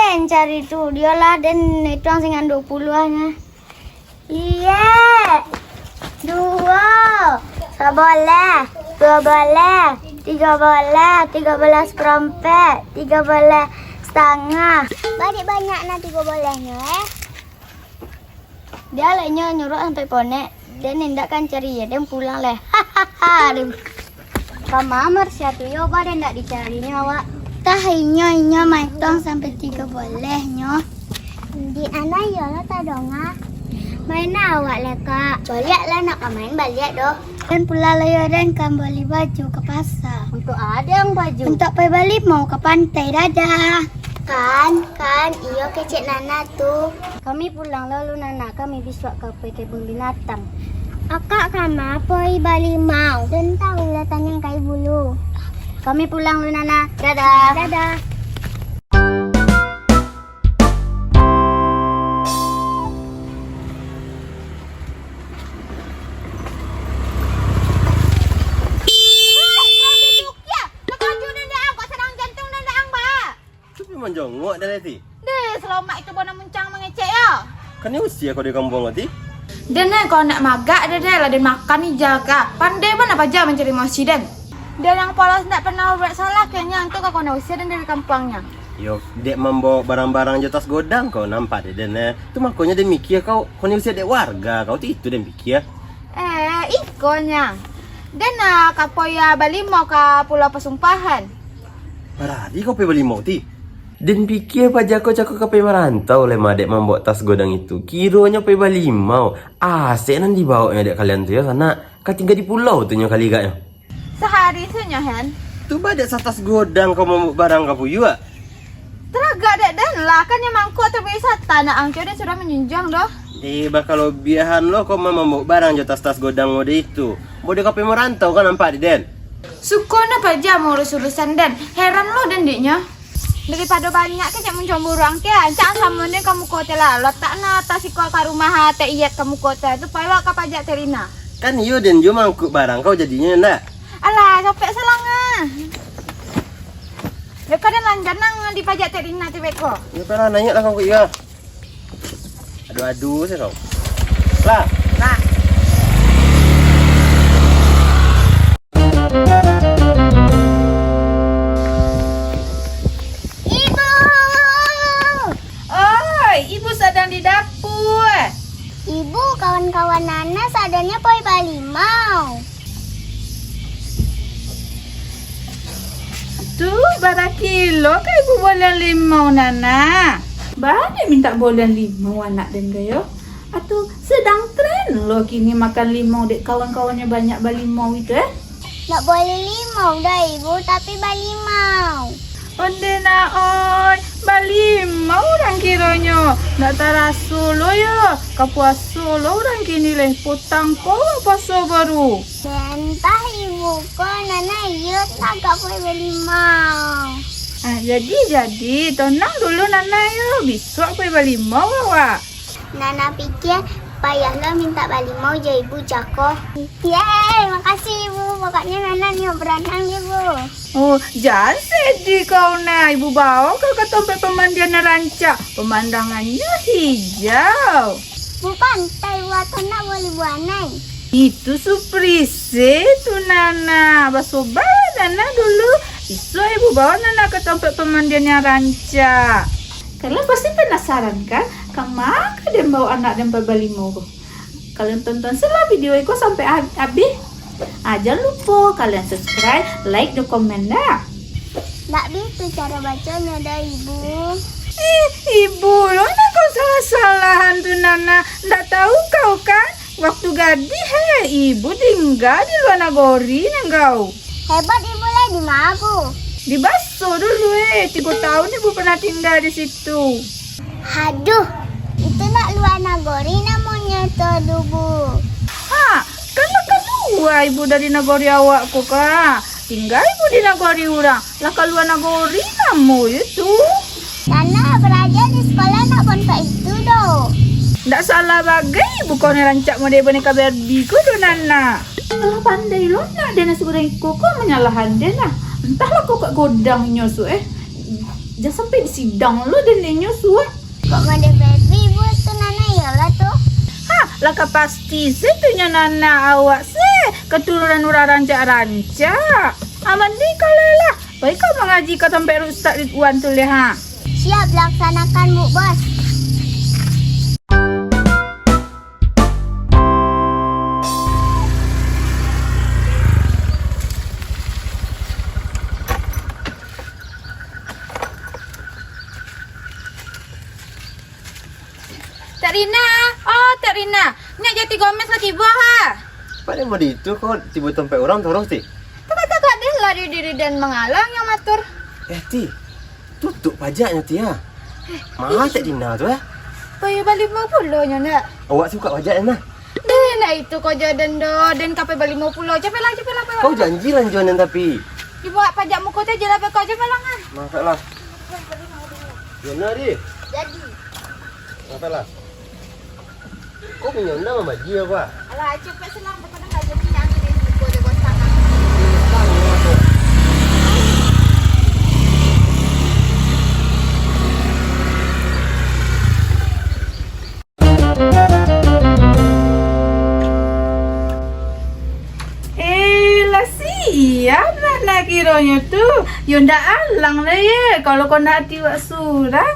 Den cari tu. Dialah Den itu yang singan 20-annya. Iya. 2. 1 bola. 2 bola. 3 bola. 13 perempat. 3 bola setengah. Banyak nak 3 bolanya Dia lainnya nyuruh sampai ponek. Dan hendak kan cari ya. Dan pulang leh. Hahaha. Kamar siatu yo pada hendak dicarinya awak. Tahinya main tong sampai 3 bolehnya. Di anak yo lah tadonga. Main awak lah kak. Balik lah nak main balik doh. Dan pula lah dan kan beli baju ke pasar. Untuk ada yang baju. Untuk pergi balik mau ke pantai dadah. Kan iyo kecek Nana tuh. Kami pulang lalu Nana kami bisa ke kebun binatang. Akak kama pergi balik mau. Dan tahu lah tanya kai bulu. Kami pulang lu Nana. Dadah. Dadah. Memang jongok dah nanti. Deh, selamat itu bona muncang mengecek ya. Kan ni usia kau di kampung nanti. Dan kau nak magak dah lah dan makan ni jaga. Pandai mana apa jam mencari masjid dan. Dan yang polos tak pernah buat salah kayaknya itu kau nak usia dan dari kampungnya. Yo, dek membawa barang-barang di atas godang kau nampak deh dan tu makanya dia mikir kau ni usia dek warga kau tu itu dia mikir. Ikonya. Dan kapoya balik mau ke Pulau Pesumpahan. Berarti kau pergi beli mau ti. Dan pikir pajak kau cakap kau pergi merantau le madek membawa tas godang itu. Kiranya pergi beli mau. Asyik nanti bawa dek kalian tu ya sana. Kau tinggal di pulau tu nya kali gaknya. Sehari tu nyahan. Tu badek atas godang kau membawa barang kau juga. Teragak dek dan lah kan yang mangkuk terwisata nak angkio dia sudah menjunjang doh. Bakal biahan lo kau membawa barang di atas tas godang mode itu. Mode kau pergi merantau kan nampak di den. Sukona apa jam urus-urusan dan heran lo dan deknya. Daripada banyak ke cak mencemburu angkean cak sama ni kamu kota lah letak na atas ikut ke rumah tak iat kamu kota tu payah ke pajak terina Kan iyo dan jo mangkuk barang kau jadinya ndak. alah capek selanga dekat dan lancar nang di pajak terina tu beko Ya pernah nanya lah kau iya. Aduh sih kau. Lah. nah Ibu sedang di dapur. Ibu, kawan-kawan Nana sadarnya pergi balik mau. Tuh, berapa kilo kan ibu boleh limau Nana? Banyak minta boleh limau anak dan gayo. Atau sedang tren lo kini makan limau dek kawan-kawannya banyak balimau itu Nak boleh limau dah ibu, tapi balik mau. Onde na oi, balimau orang kiranya. Nak tarasu lo ya, kapuasu lo orang kini leh potang ko paso baru. Entah ibu ko Nana iya tak pergi balik mau. Jadi tenang dulu Nana yo, besok pergi balimau awak. Nana pikir payahlah minta balik mau je ibu Jako. Yeay, makasih ibu. Pokoknya Nana ni berenang ibu. Oh, jangan sedih kau nak. Ibu bawa kau ke tempat pemandian rancak. Pemandangannya hijau. Bu pantai atau nak boleh buanai. Itu surprise tu Nana. Basoba Nana dulu. Isu ibu bawa Nana ke tempat pemandian yang rancak. Kalian pasti penasaran kan? Kemana dia bawa anak dan balimau? Kalian tonton selalu video itu sampai habis. Jangan lupa kalian subscribe, like, dan komen dah. Tak bisa cara bacanya dah ibu. Ibu, lo nak kau salah-salahan tu Nana. Tak tahu kau kan? Waktu gadis ibu tinggal di luar negeri kau. Hebat ibu lah di mana bu? Di Baso dulu 3 tahun ibu pernah tinggal di situ. Aduh, itu nak luar negeri namanya tu bu. Kan kedua ibu dari negeri awakku kak. Tinggal ibu di negeri orang. Lah kalau luar negeri namu itu. Nana belajar di sekolah nak boneka itu doh. Ndak salah bagai ibu kau ni rancak model boneka Barbie ko do Nana. Kalau pandai lo nak dia nasi goreng koko menyalahan dia nah. Entahlah kau kat godangnya su Jangan sampai disidang lo dan nyusul. Kok ada baby buat tu Nana iyalah tu. Laka pasti setunya Nana awak keturunan ura ranca-ranca. Amandi kalau lah. Baik kau mengaji kau sampai Ustaz Ridwan tu leh. Siap laksanakan Bu Bos. Tak Rina. Oh, Tak Rina. Nak jati Gomez lah tiba ha. Pada mau di itu kau tiba tempat orang ti. Tak dia lari diri dan mengalang yang matur. Ti, tutup pajaknya ti ya. Mahal tak Dina tu Payah balik 50 nya nak. Awak suka pajaknya nah. Nah itu kau jadan do dan kape balik 50. Cepet lah. Kau janji lanjuanan tapi. Dibuat pajak muka tu je lah kau cepet lah kan. Masalah. Jona di. Jadi. Masalah. Kau punya nama baji apa? Alah cepet senang bukan dah jadi yang dia muka dia bosan. Siap nak kiranya tu. Yo ndak alang lah ye. Kalau kau nak tiwak surang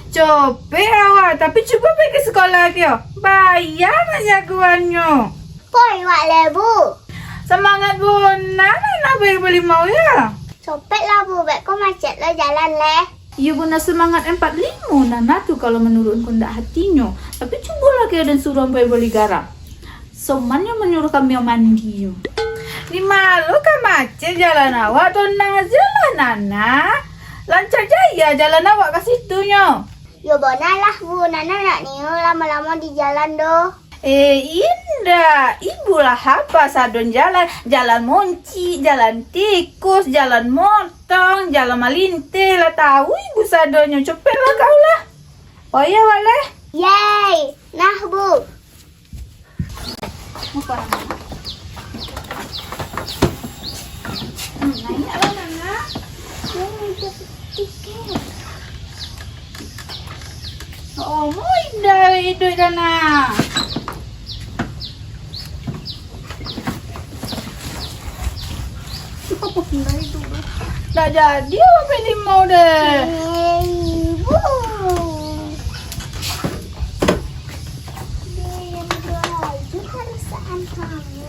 Copek awak. Tapi cuba pergi sekolah kyo. Bayar nak jagoannya. Poi wak lebu. Semangat bu. Nak beli mau ya. Copet lah Bu, baik kau macet lah jalan leh. Ya guna semangat 45 Nana tu kalau menurun kundak hatinya. Tapi cubalah kyo dan suruh beli garam. Somannya menyuruh kami mandi. Ni malu kan macet jalan awak. Tenang aja lah Nana. Lancar jaya jalan awak ke situnya. Yo bona lah Bu, Nana nak niu lama-lama di jalan doh. Indah. Ibu lah apa sadon jalan. Jalan monci, jalan tikus, jalan motong, jalan malinte lah tahu ibu sadonnya. Cepet lah kau lah. Oh ya waleh. Yay, nah Bu. Mau parang. Naik lah Nana. Oh, indah itu Nana. Dah jadi apa ini mau deh. Ibu. Dia baju harusaan kamu.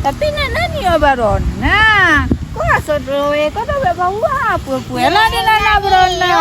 Tapi Nana ni barona. Kau asal doe kau dah bawa apa? Puela ni Nana barona.